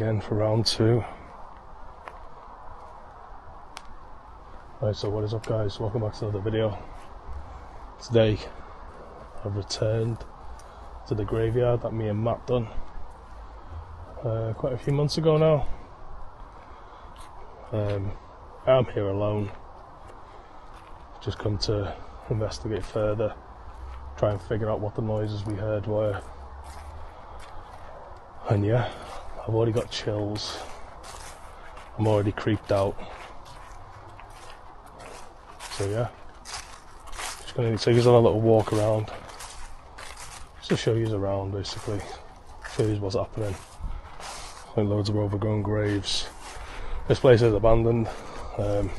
again for round 2. Right, so what is up guys, welcome back to another video. Today I've returned to the graveyard that me and Matt done quite a few months ago now. I'm here alone, just come to investigate further, try and figure out what the noises we heard were. And yeah, I've already got chills, I'm already creeped out. So yeah, just going to take us on a little walk around, just to show you around basically, show you what's happening. Like loads of overgrown graves. This place is abandoned, and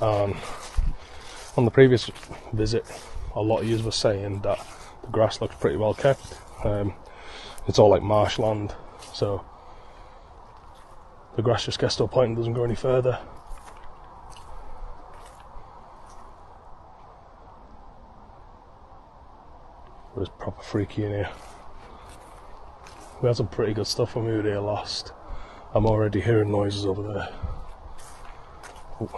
on the previous visit a lot of you were saying that the grass looks pretty well kept. It's all like marshland, so the grass just gets to a point and doesn't go any further. But it's proper freaky in here. We had some pretty good stuff when we were here last. I'm already hearing noises over there. Ooh.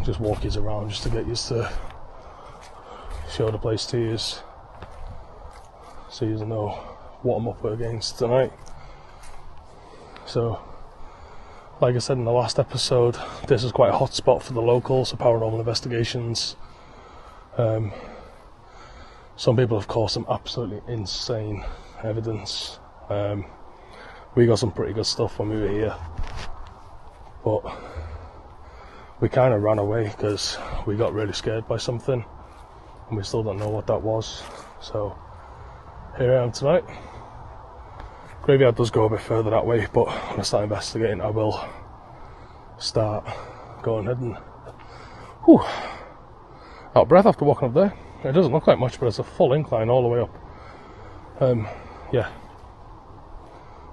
Just walk you around just to get used to show the place to you, so you know what I'm up against tonight. So, like I said in the last episode, this is quite a hot spot for the locals, for paranormal investigations. Some people have caused some absolutely insane evidence. We got some pretty good stuff when we were here, but we kind of ran away because we got really scared by something and we still don't know what that was. So here I am tonight. Graveyard does go a bit further that way, but when I start investigating I will start going heading. Whew, out of breath after walking up there. It doesn't look like much, but it's a full incline all the way up. Yeah.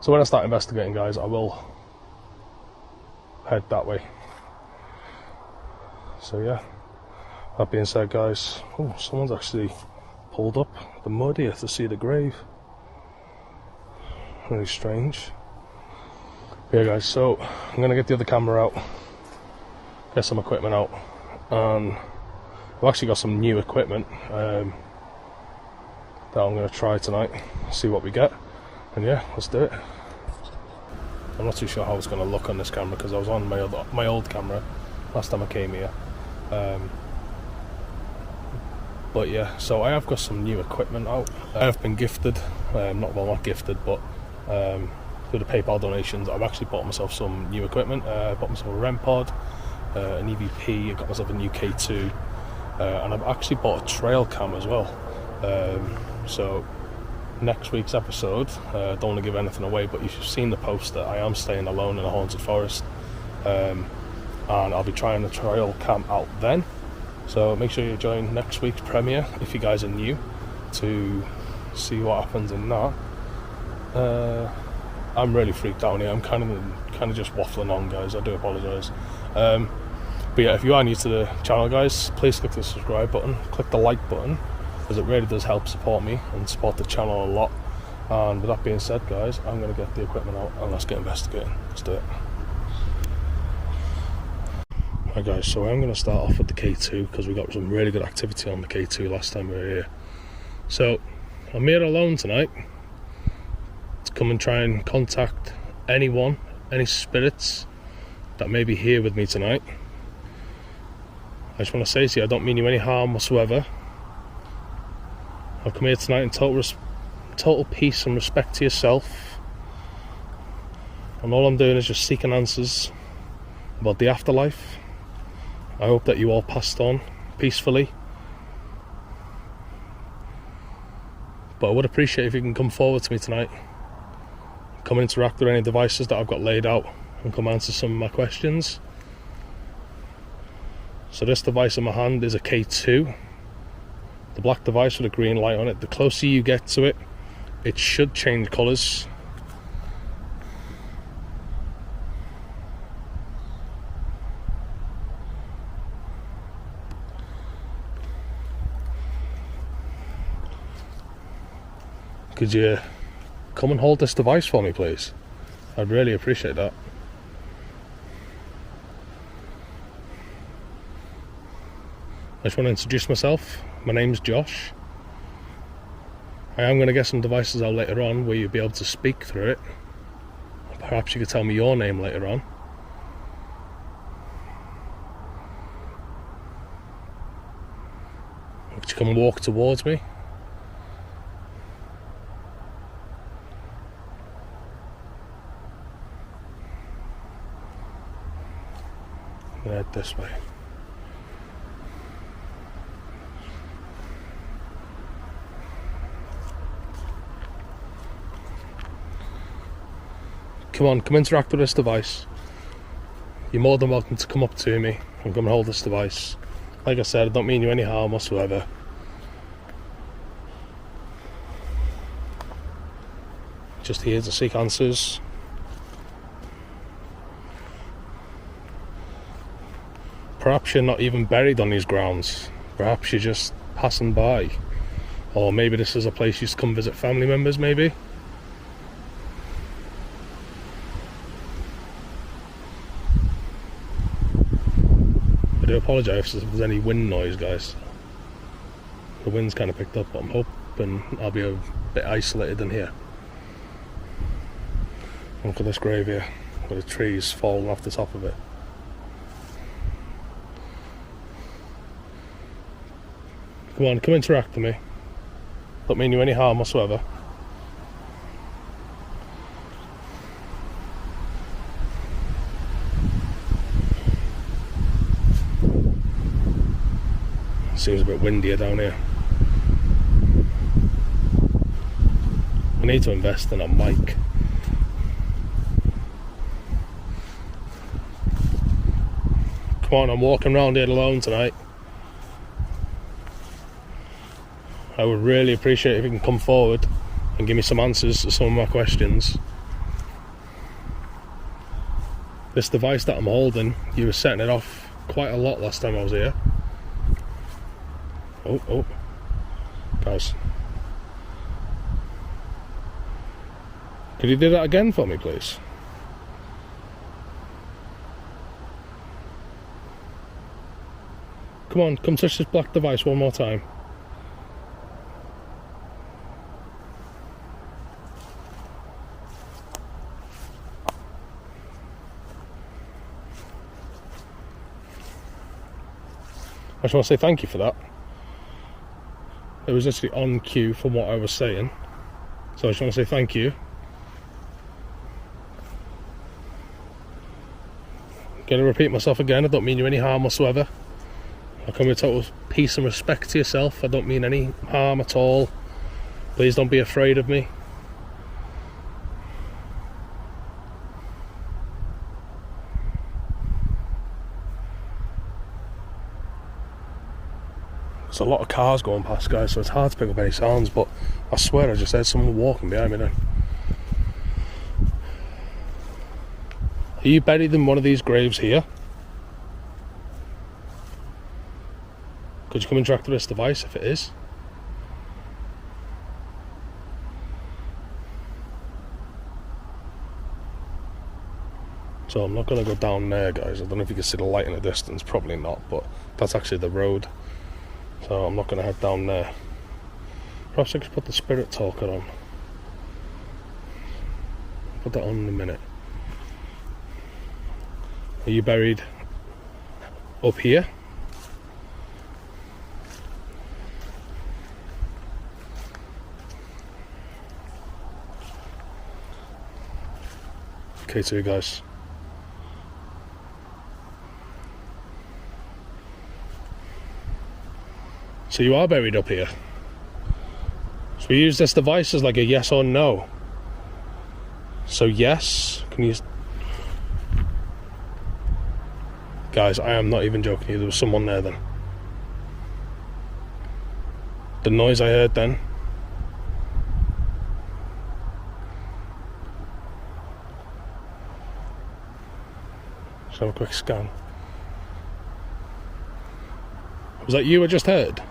So when I start investigating, guys, I will head that way. So yeah. That being said, guys, oh, someone's actually pulled up the mud here to see the grave. Really strange. But yeah, guys. So I'm gonna get the other camera out, get some equipment out, and I've actually got some new equipment that I'm going to try tonight, see what we get, and yeah, let's do it. I'm not too sure how it's going to look on this camera because I was on my old camera last time I came here. But yeah, so I have got some new equipment out. I have been gifted, not gifted, but through the PayPal donations, I've actually bought myself some new equipment. I bought myself a REM pod, an EVP, I got myself a new K2. And I've actually bought a trail cam as well. So next week's episode, don't want to give anything away, but you've seen the poster. I am staying alone in a haunted forest, and I'll be trying the trail cam out then. So make sure you join next week's premiere if you guys are new to see what happens in that. I'm really freaked out here. I'm kind of just waffling on, guys. I do apologise. But yeah, if you are new to the channel, guys, please click the subscribe button, click the like button, because it really does help support me and support the channel a lot. And with that being said, guys, I'm going to get the equipment out and let's get investigating. Let's do it. Right guys, so I'm going to start off with the K2 because we got some really good activity on the K2 last time we were here. So I'm here alone tonight to come and try and contact anyone, any spirits that may be here with me tonight. I just want to say to you, I don't mean you any harm whatsoever. I've come here tonight in total peace and respect to yourself. And all I'm doing is just seeking answers about the afterlife. I hope that you all passed on peacefully. But I would appreciate if you can come forward to me tonight. Come and interact with any devices that I've got laid out and come answer some of my questions. So this device in my hand is a K2, the black device with a green light on it. The closer you get to it, it should change colours. Could you come and hold this device for me, please? I'd really appreciate that. I just want to introduce myself. My name's Josh. I am going to get some devices out later on where you'll be able to speak through it. Perhaps you could tell me your name later on. Would you come and walk towards me? I'm going to head this way. Come on, come interact with this device. You're more than welcome to come up to me and come and hold this device. Like I said, I don't mean you any harm whatsoever. Just here to seek answers. Perhaps you're not even buried on these grounds. Perhaps you're just passing by. Or maybe this is a place you used to come visit family members, maybe. I do apologise if there's any wind noise, guys. The wind's kind of picked up, but I'm hoping I'll be a bit isolated in here. Look at this grave here, with the trees falling off the top of it. Come on, come interact with me. Don't mean you any harm whatsoever. Seems a bit windier down here. I need to invest in a mic. Come on, I'm walking around here alone tonight. I would really appreciate if you can come forward and give me some answers to some of my questions. This device that I'm holding, you were setting it off quite a lot last time I was here. Oh, guys. Could you do that again for me, please? Come on, come touch this black device one more time. I just want to say thank you for that. It was actually on cue from what I was saying. So I just want to say thank you. Gonna repeat myself again, I don't mean you any harm whatsoever. I come with total peace and respect to yourself. I don't mean any harm at all. Please don't be afraid of me. There's a lot of cars going past, guys, so it's hard to pick up any sounds, but I swear I just heard someone walking behind me then. Are you buried in one of these graves here? Could you come and track to this device if it is? So I'm not going to go down there, guys. I don't know if you can see the light in the distance, probably not, but that's actually the road. So I'm not going to head down there. Perhaps I could put the spirit talker on. Put that on in a minute. Are you buried up here? Okay, to you guys. So you are buried up here. So we use this device as like a yes or no. So yes, can you... Guys, I am not even joking you, there was someone there then. The noise I heard then. Let's have a quick scan. Was that you I just heard?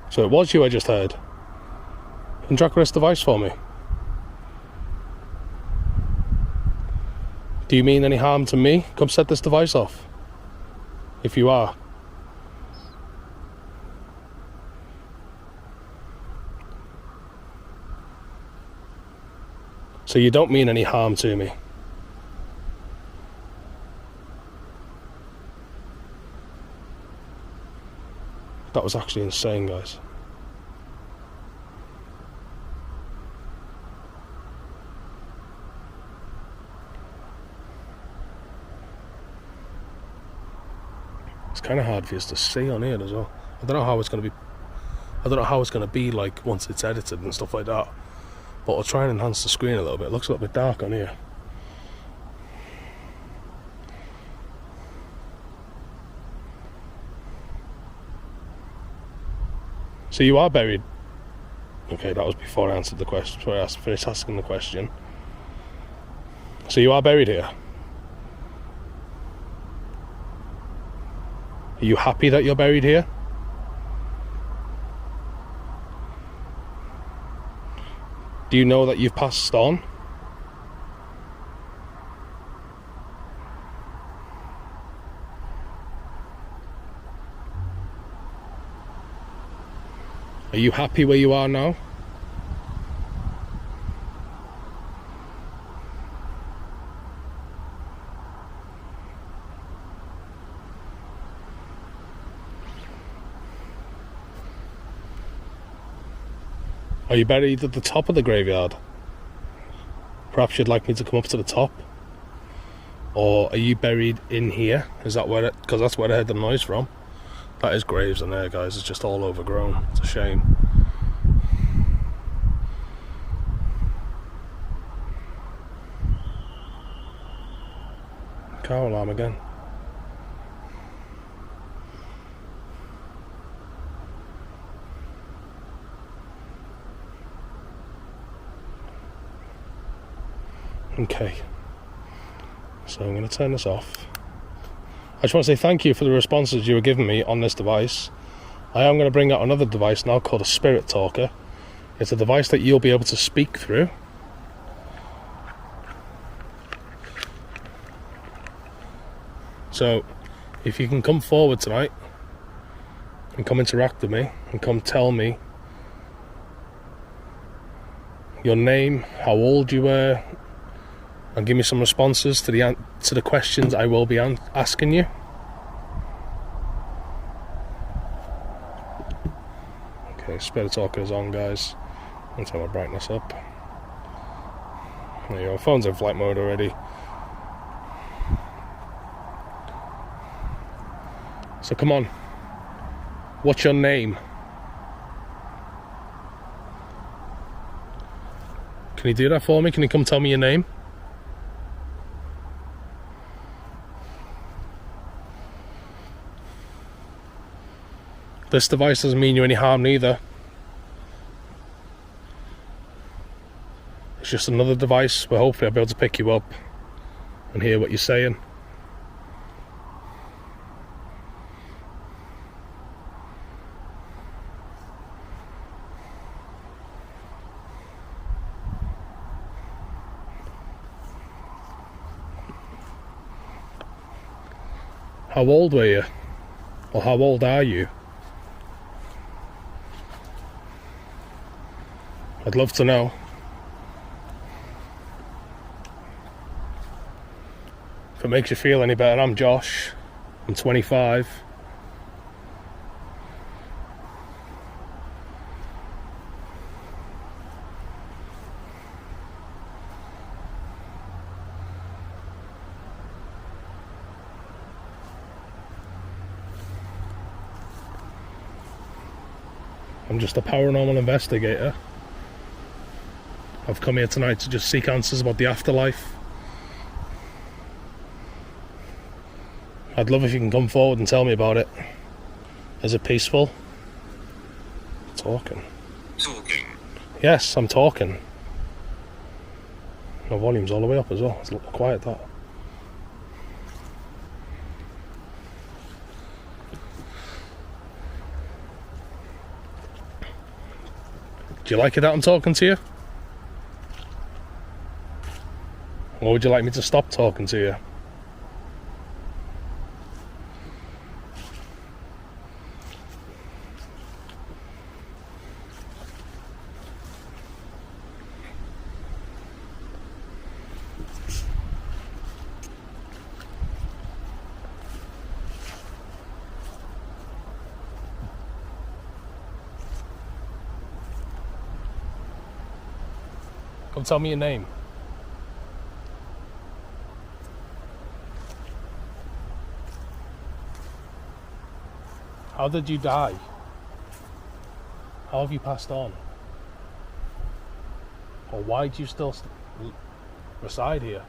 So it was you I just heard. Can you track this device for me? Do you mean any harm to me? Come set this device off. If you are. So you don't mean any harm to me? That was actually insane, guys. It's kind of hard for us to see on here as well. I don't know how it's going to be. I don't know how it's going to be like once it's edited and stuff like that. But I'll try and enhance the screen a little bit. It looks a little bit dark on here. So you are buried. Okay, that was before I answered the question. Before I finished asking the question. So you are buried here. Are you happy that you're buried here? Do you know that you've passed on? Are you happy where you are now? Are you buried at the top of the graveyard? Perhaps you'd like me to come up to the top? Or are you buried in here? Is that where it, because that's where I heard the noise from. That is graves in there, guys. It's just all overgrown. It's a shame. Car alarm again. Okay, so I'm going to turn this off. I just want to say thank you for the responses you were giving me on this device. I am going to bring out another device now called a spirit talker. It's a device that you'll be able to speak through. So if you can come forward tonight and come interact with me and come tell me your name, how old you were, and give me some responses to the questions I will be asking you. Okay, spirit talker is on, guys. I'll turn my brightness up. There you go, phone's in flight mode already. So come on, what's your name? Can you do that for me? Can you come tell me your name? This device doesn't mean you any harm neither. It's just another device where hopefully I'll be able to pick you up and hear what you're saying. How old were you? Or how old are you? I'd love to know. If it makes you feel any better, I'm Josh. I'm 25. I'm just a paranormal investigator. I've come here tonight to just seek answers about the afterlife. I'd love if you can come forward and tell me about it. Is it peaceful? Talking. Yes, I'm talking. My volume's all the way up as well. It's a little quiet, that. Do you like it that I'm talking to you? Or would you like me to stop talking to you? Come tell me your name. How did you die? How have you passed on? Or why do you still reside here?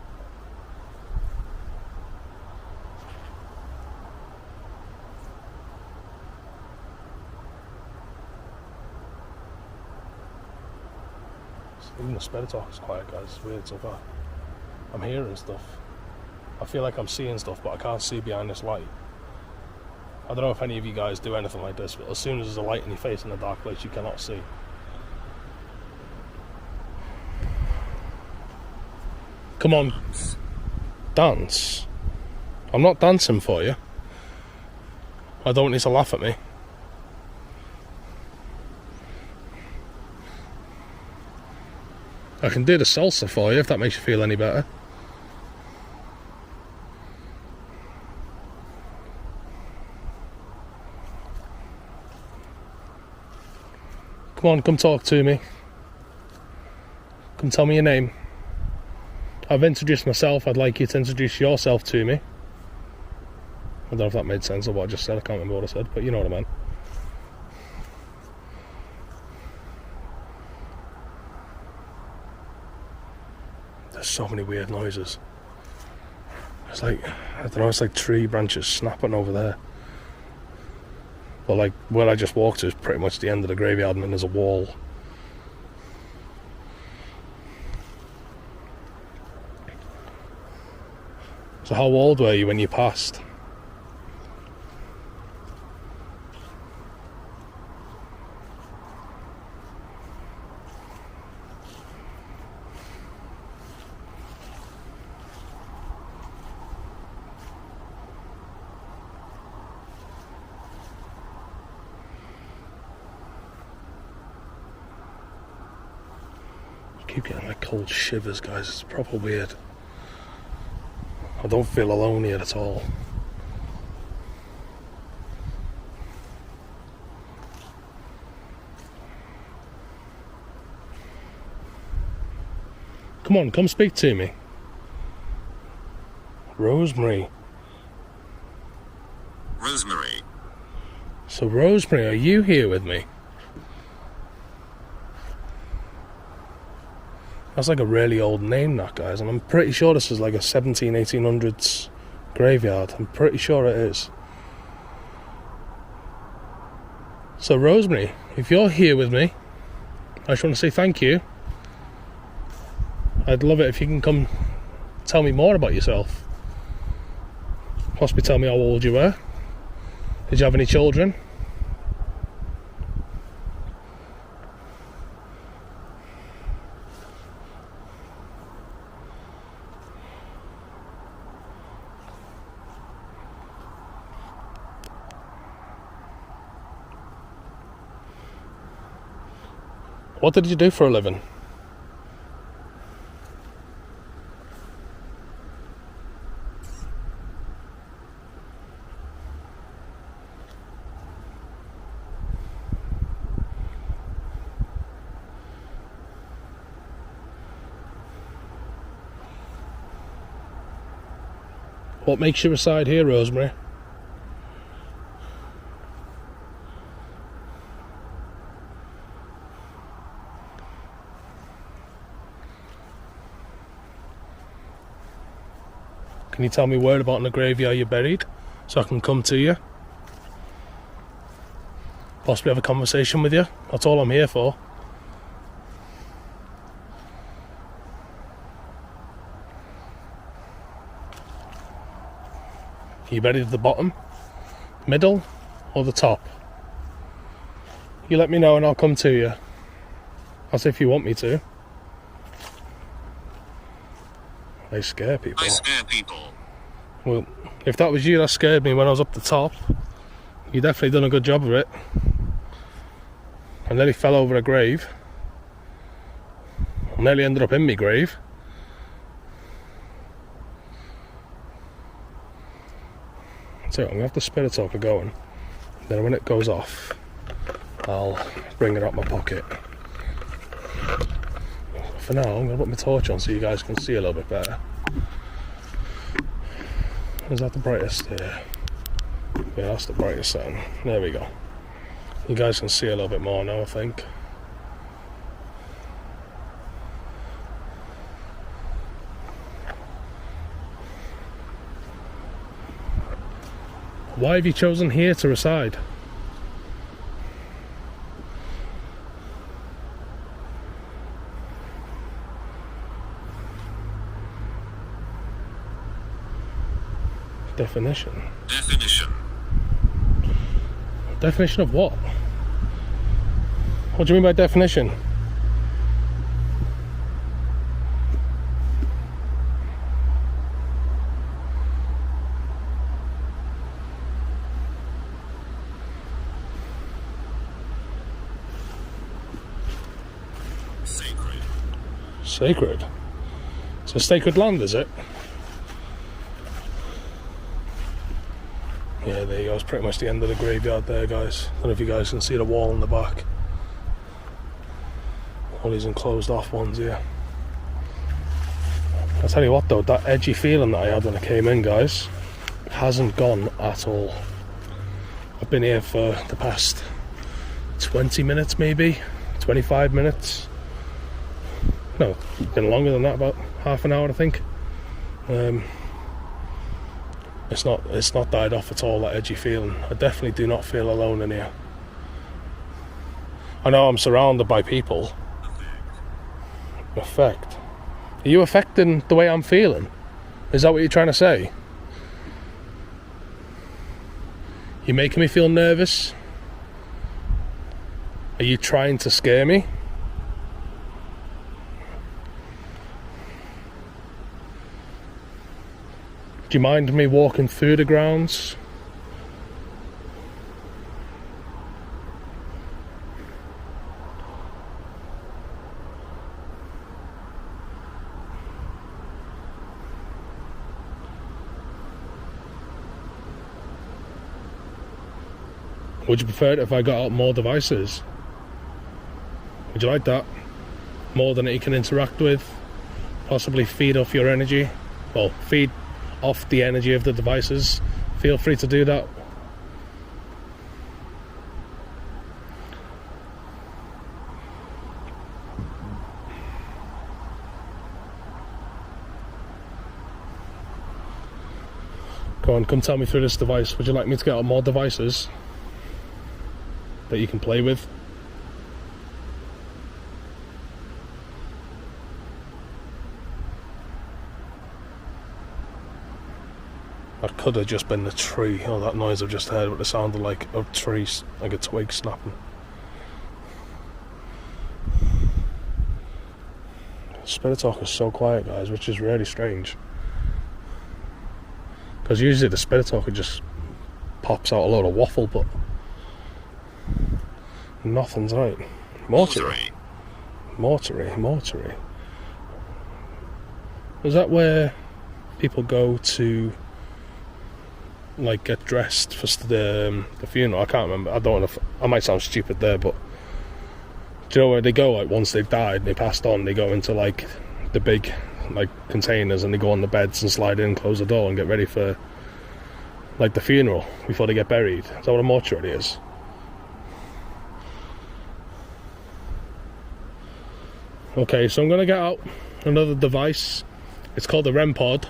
Even the spirit talk is quiet, guys. It's weird so far. I'm hearing stuff. I feel like I'm seeing stuff, but I can't see behind this light. I don't know if any of you guys do anything like this, but as soon as there's a light in your face in a dark place, you cannot see. Come on, dance. I'm not dancing for you. I don't need to laugh at me. I can do the salsa for you if that makes you feel any better. Come on, come talk to me. Come tell me your name. I've introduced myself, I'd like you to introduce yourself to me. I don't know if that made sense or what I just said, I can't remember what I said, but you know what I meant. There's so many weird noises. It's like, I don't know, it's like tree branches snapping over there. But like, where I just walked to is pretty much the end of the graveyard and then there's a wall. So how old were you when you passed? I keep getting like cold shivers, guys. It's proper weird. I don't feel alone here at all. Come on, come speak to me. Rosemary. Rosemary. So Rosemary, are you here with me? That's like a really old name, that, guys, and I'm pretty sure this is like a 1800s graveyard. I'm pretty sure it is. So Rosemary, if you're here with me, I just want to say thank you. I'd love it if you can come tell me more about yourself. Possibly tell me how old you were. Did you have any children? What did you do for a living? What makes you reside here, Rosemary? Can you tell me where about in the graveyard you're buried, so I can come to you? Possibly have a conversation with you? That's all I'm here for. Are you buried at the bottom, middle, or the top? You let me know and I'll come to you. As if you want me to. They scare people. Well, if that was you that scared me when I was up the top, you definitely done a good job of it. I nearly fell over a grave. I nearly ended up in my grave. So I'm going to have the spirit talker going. Then when it goes off, I'll bring it out my pocket. For now, I'm going to put my torch on so you guys can see a little bit better. Is that the brightest? Yeah. Yeah, that's the brightest setting. There we go. You guys can see a little bit more now, I think. Why have you chosen here to reside? Definition. Definition of what? What do you mean by definition? Sacred? It's a sacred land, is it? Yeah, there you go. It's pretty much the end of the graveyard there, guys. I don't know if you guys can see the wall in the back. All these enclosed off ones here. I'll tell you what though, that edgy feeling that I had when I came in, guys, hasn't gone at all. I've been here for the past 20 minutes maybe, 25 minutes. No, it's been longer than that, about half an hour I think. It's not died off at all, that edgy feeling. I definitely do not feel alone in here. I know I'm surrounded by people. Effect. Are you affecting the way I'm feeling? Is that what you're trying to say? You're making me feel nervous? Are you trying to scare me? Do you mind me walking through the grounds? Would you prefer it if I got out more devices? Would you like that? More than that you can interact with? Possibly feed off your energy? Well, feed off the energy of the devices. Feel free to do that. Go on, come tell me through this device. Would you like me to get out more devices that you can play with? That could have just been the tree. Oh, that noise I've just heard, what it sounded like a tree, like a twig snapping. Spirit talk is so quiet, guys, which is really strange. Because usually the spirit talker just pops out a load of waffle, but nothing's right. Mortuary. Is that where people go to, like, get dressed for the funeral? I can't remember. I don't want to. I might sound stupid there, but do you know where they go? Like, once they've died, they passed on. They go into like the big like containers, and they go on the beds and slide in, close the door, and get ready for like the funeral before they get buried. Is that what a mortuary is? Okay, so I'm gonna get out another device. It's called the REM pod.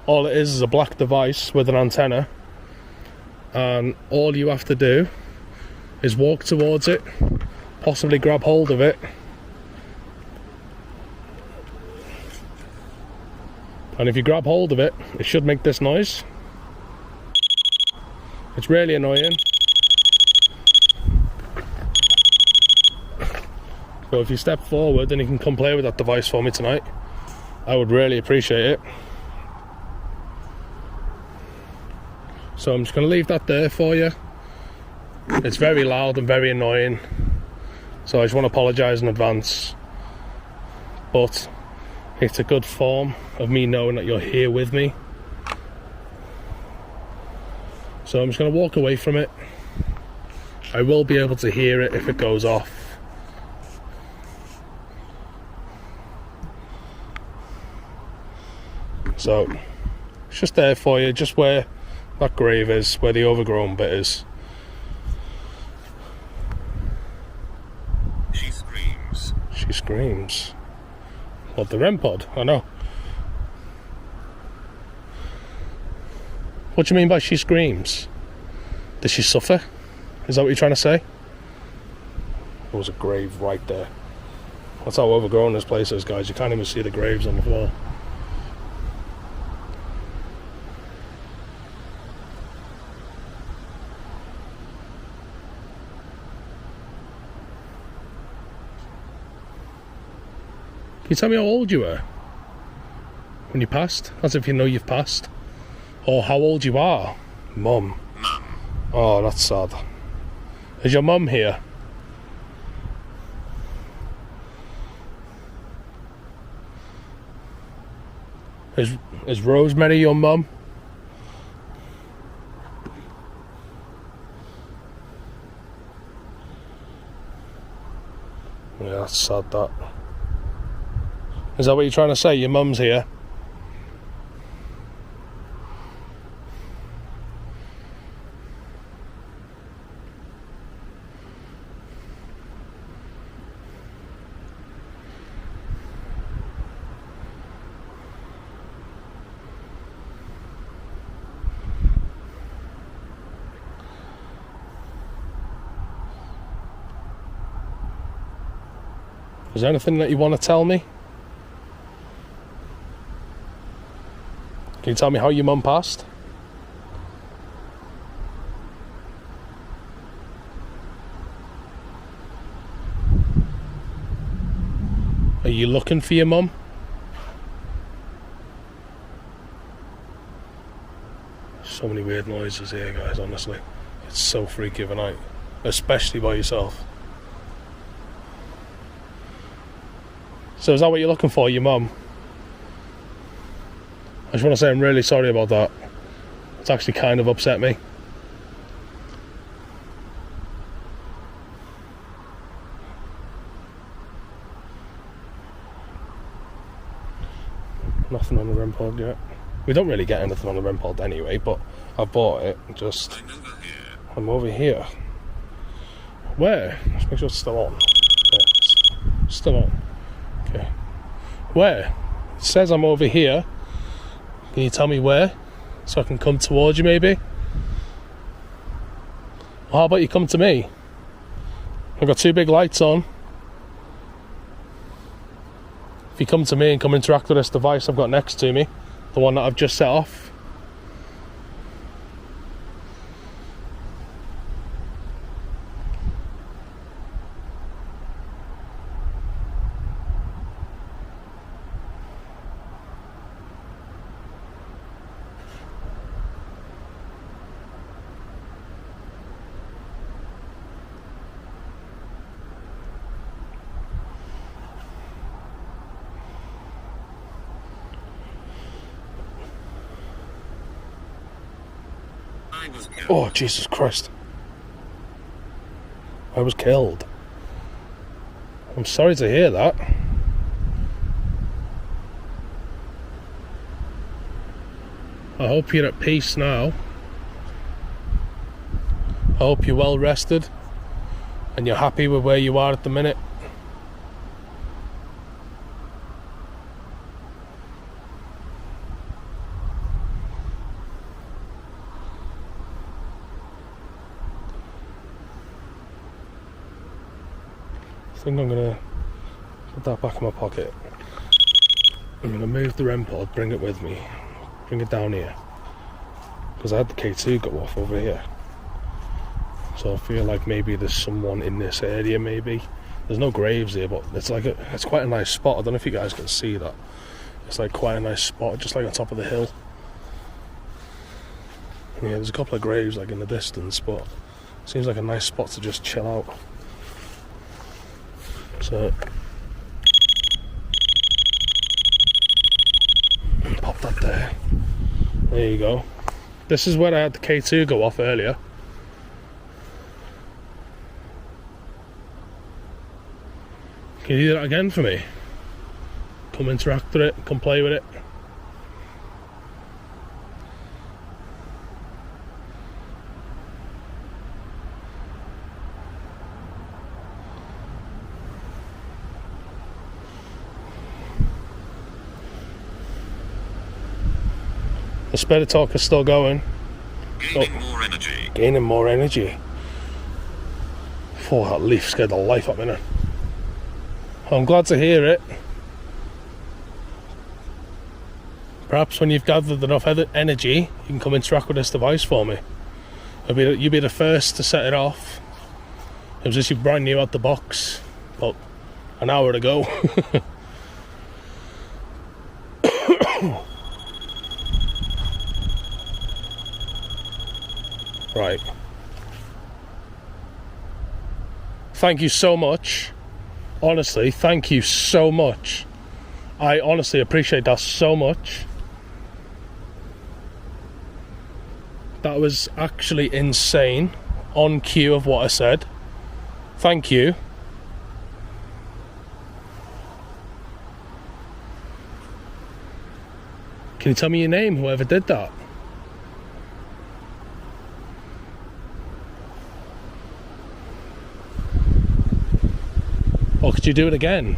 All it is a black device with an antenna, and all you have to do is walk towards it, possibly grab hold of it, and if you grab hold of it, it should make this noise. It's really annoying, So if you step forward and you can come play with that device for me tonight, I would really appreciate it. So I'm just going to leave that there for you. It's very loud and very annoying, so I just want to apologise in advance, but it's a good form of me knowing that you're here with me. So I'm just going to walk away from it. I will be able to hear it if it goes off. So it's just there for you, just where that grave is, where the overgrown bit is. She screams. She screams. What, the REM pod? I know. What do you mean by she screams? Does she suffer? Is that what you're trying to say? There was a grave right there. That's how overgrown this place is, guys. You can't even see the graves on the floor. Can you tell me how old you were when you passed? As if you know you've passed. Or how old you are. Mum. Mum. Oh, that's sad. Is your mum here? Is Rosemary your mum? Yeah, that's sad, that. Is that what you're trying to say? Your mum's here? Is there anything that you want to tell me? Can you tell me how your mum passed? Are you looking for your mum? So many weird noises here, guys, honestly. It's so freaky of a night. Especially by yourself. So is that what you're looking for, your mum? I just want to say I'm really sorry about that. It's actually kind of upset me. Nothing on the REM pod yet. We don't really get anything on the REM pod anyway, but I bought it. Just I'm over here. Where? Let's make sure it's still on. Yeah, it's still on. Okay. Where? It says I'm over here. Can you tell me where? So I can come towards you, maybe? Well, how about you come to me? I've got two big lights on. If you come to me and come interact with this device I've got next to me, the one that I've just set off. Oh, Jesus Christ. I was killed. I'm sorry to hear that. I hope you're at peace now. I hope you're well rested and you're happy with where you are at the minute. I think I'm going to put that back in my pocket. I'm going to move the REM pod, bring it with me, bring it down here, because I had the K2 go off over here. So I feel like maybe there's someone in this area maybe There's no graves here, but it's quite a nice spot. I don't know if you guys can see that. It's like quite a nice spot, just like on top of the hill. Yeah, there's a couple of graves like in the distance, but it seems like a nice spot to just chill out. So pop that there. There you go. This is where I had the K2 go off earlier. Can you do that again for me? Come interact with it, come play with it. The spirit talk is still going. Gaining more energy. Gaining more energy. Oh, that leaf scared the life out of me now. I'm glad to hear it. Perhaps when you've gathered enough energy, you can come interact with this device for me. You'll be the first to set it off. It was just brand new out the box, about an hour ago. Right. Thank you so much. Honestly, thank you so much. I honestly appreciate that so much. That was actually insane. On cue of what I said. Thank you. Can you tell me your name, whoever did that? Or could you do it again?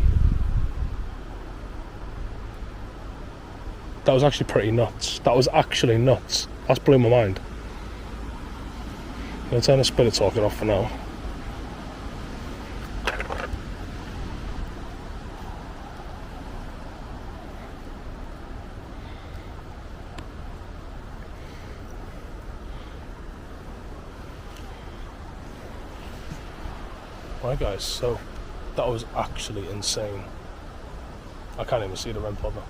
That was actually pretty nuts. That was actually nuts. That's blew my mind. I'm going to turn the spirit talking off for now. Right guys, so that was actually insane. I can't even see the REM pod now.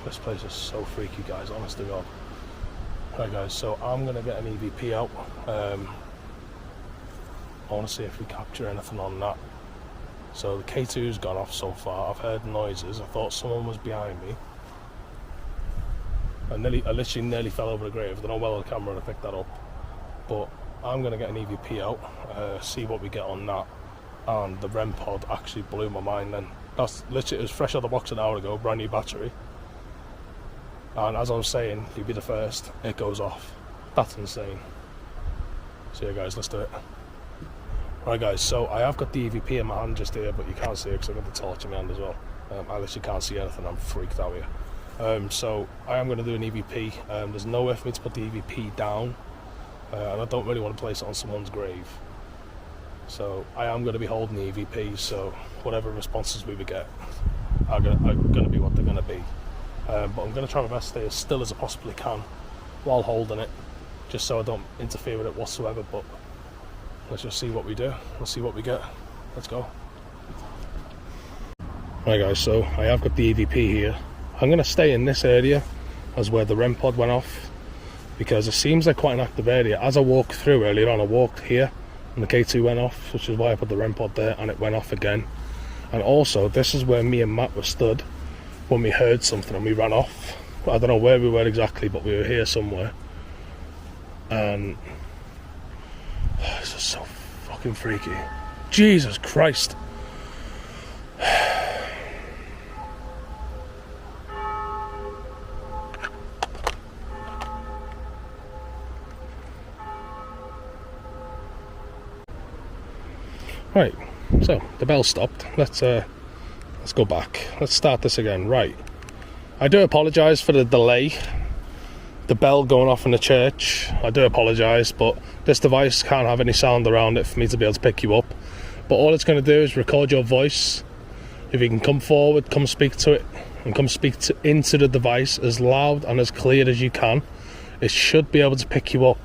This place is so freaky, guys, honest to God. Right guys, so I'm going to get an EVP out. I want to see if we capture anything on that. So the K2's gone off so far. I've heard noises. I thought someone was behind me. I literally nearly fell over the grave. I don't know well on camera to pick that up. But I'm going to get an EVP out, see what we get on that. And the REM pod actually blew my mind then. That's literally, it was fresh out of the box an hour ago, brand new battery. And as I was saying, if you be the first, it goes off. That's insane. So yeah guys, let's do it. Right guys, so I have got the EVP in my hand just here, but you can't see it because I've got the torch in my hand as well. I literally can't see anything, I'm freaked out here. So I am going to do an EVP. There's nowhere for me to put the EVP down, and I don't really want to place it on someone's grave. So I am going to be holding the EVP, so whatever responses we would get are going to be what they're going to be. But I'm going to try my best to stay as still as I possibly can while holding it, just so I don't interfere with it whatsoever. But let's just see what we do. Let's see what we get. Let's go. Right guys, so I have got the EVP here. I'm going to stay in this area as where the REM pod went off, because it seems like quite an active area. As I walked through earlier on, I walked here and the K2 went off, which is why I put the REM pod there, and it went off again. And also, this is where me and Matt were stood when we heard something and we ran off. I don't know where we were exactly, but we were here somewhere. And this is so fucking freaky. Jesus Christ. Right, so the bell stopped. Let's go back. Let's start this again. Right, I do apologise for the delay. The bell going off in the church, I do apologise, but this device can't have any sound around it for me to be able to pick you up. But all it's going to do is record your voice. If you can come forward, come speak to it, and come speak into the device as loud and as clear as you can. it should be able to pick you up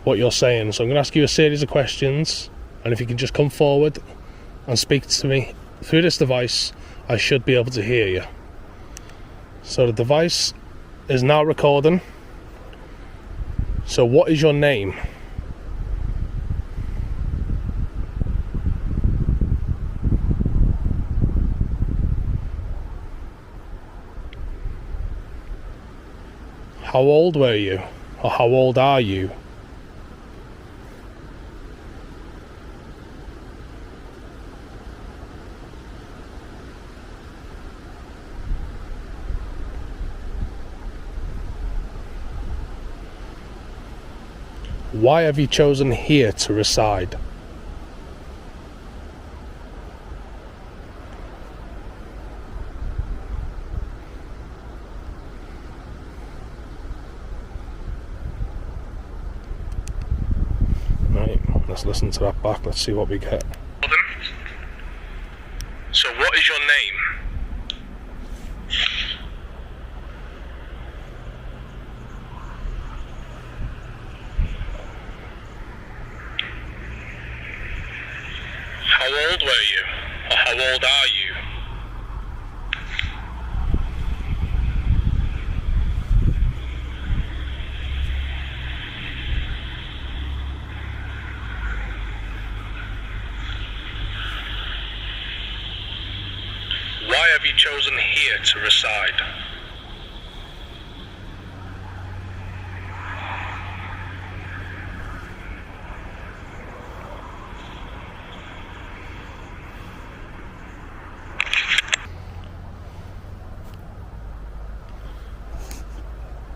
what you're saying. So I'm going to ask you a series of questions, and if you can just come forward and speak to me through this device, I should be able to hear you. So the device is now recording. So what is your name? How old were you? Or how old are you? Why have you chosen here to reside? Right, let's listen to that back. Let's see what we get. So what is your name? How old were you? Or how old are you? Why have you chosen here to reside?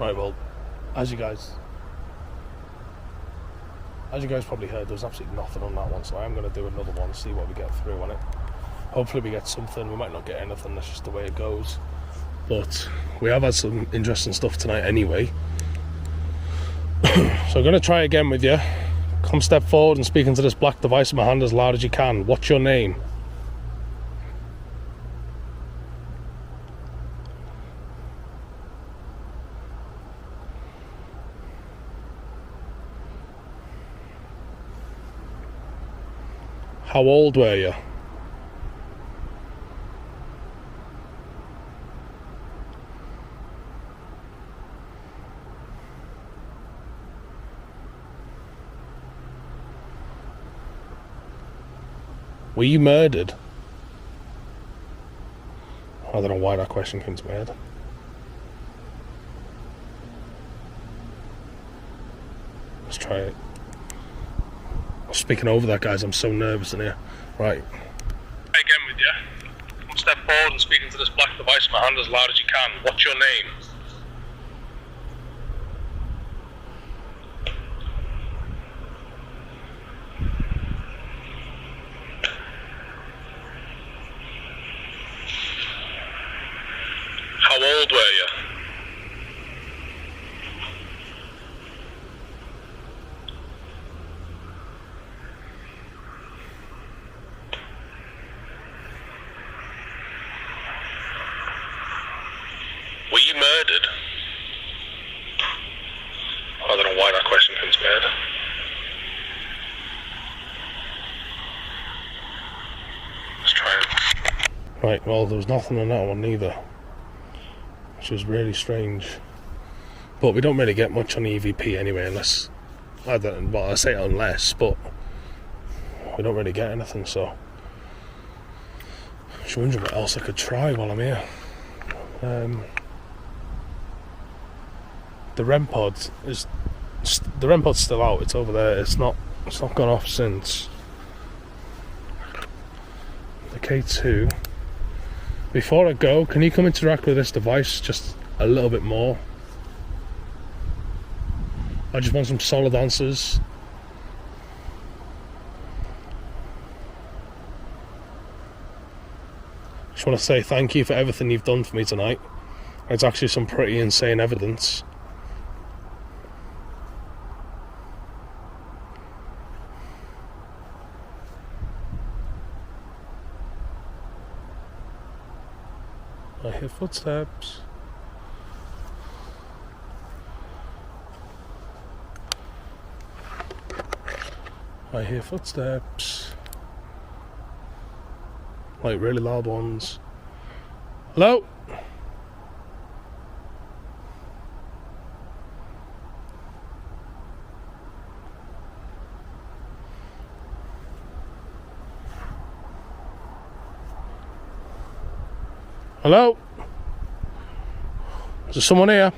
Right, well, as you guys probably heard, there was absolutely nothing on that one, so I am going to do another one, see what we get through on it. Hopefully we get something. We might not get anything, that's just the way it goes. But we have had some interesting stuff tonight anyway. So I'm going to try again with you. Come step forward and speak into this black device in my hand as loud as you can. What's your name? How old were you? Were you murdered? I don't know why that question came to my head. Let's try it. I'm speaking over that, guys. I'm so nervous in here. Right. Again with you. Come step forward and speak into this black device in my hand as loud as you can. What's your name? How old were you? Were you murdered? I don't know why that question comes to my head. Let's try it. Right, well, there was nothing on that one either, which was really strange. But we don't really get much on EVP anyway, unless, I say unless, but we don't really get anything, so I'm just wondering what else I could try while I'm here. The REM pod's still out. It's over there. It's not gone off since. The K2. Before I go, can you come interact with this device just a little bit more? I just want some solid answers. Just want to say thank you for everything you've done for me tonight. It's actually some pretty insane evidence. I hear footsteps. I hear footsteps. Like really loud ones. Hello? Hello? Is there someone here?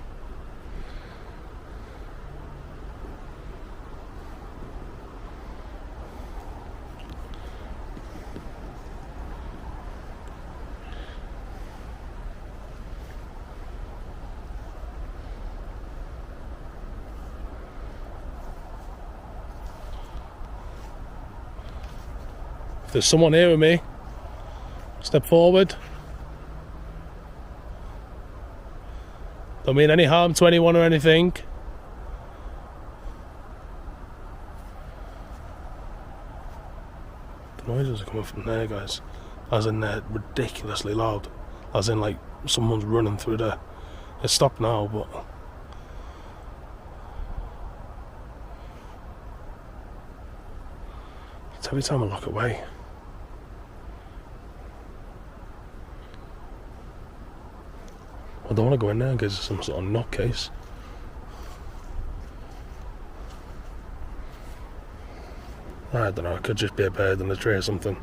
If there's someone here with me, step forward. Don't mean any harm to anyone or anything. The noises are coming from there, guys. As in they're ridiculously loud. As in like someone's running through there. It's stopped now, but... It's every time I look away. I don't want to go in there because it's some sort of nutcase. I don't know, it could just be a bird in a tree or something.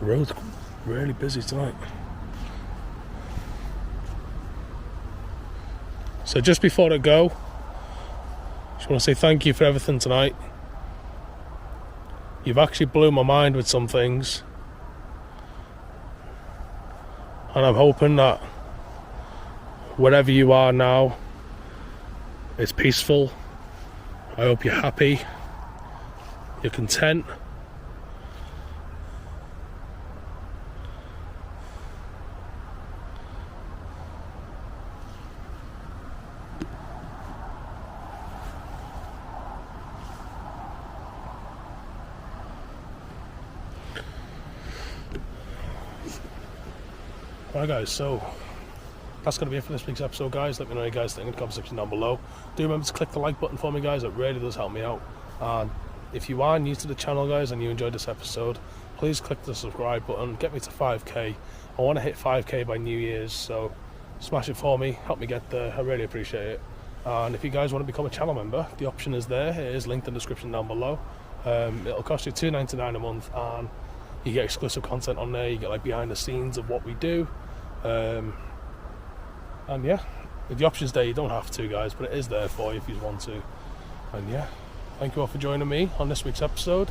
The road's really busy tonight. So just before I go, just want to say thank you for everything tonight. You've actually blew my mind with some things. And I'm hoping that wherever you are now, it's peaceful. I hope you're happy. You're content. Right guys, so that's going to be it for this week's episode, guys. Let me know what you guys think in the comment section down below. Do remember to click the like button for me, guys. It really does help me out. And if you are new to the channel, guys, and you enjoyed this episode, please click the subscribe button. Get me to 5k. I want to hit 5k by New Year's, so smash it for me. Help me get there. I really appreciate it. And if you guys want to become a channel member, the option is there. It is linked in the description down below. It'll cost you $2.99 a month, and you get exclusive content on there. You get like behind the scenes of what we do. And yeah, the option's there. You don't have to, guys, but it is there for you if you want to. And yeah, thank you all for joining me on this week's episode.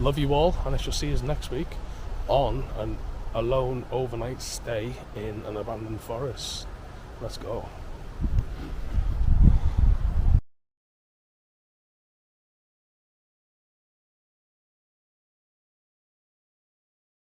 Love you all, and I shall see you next week on an alone overnight stay in an abandoned forest. Let's go.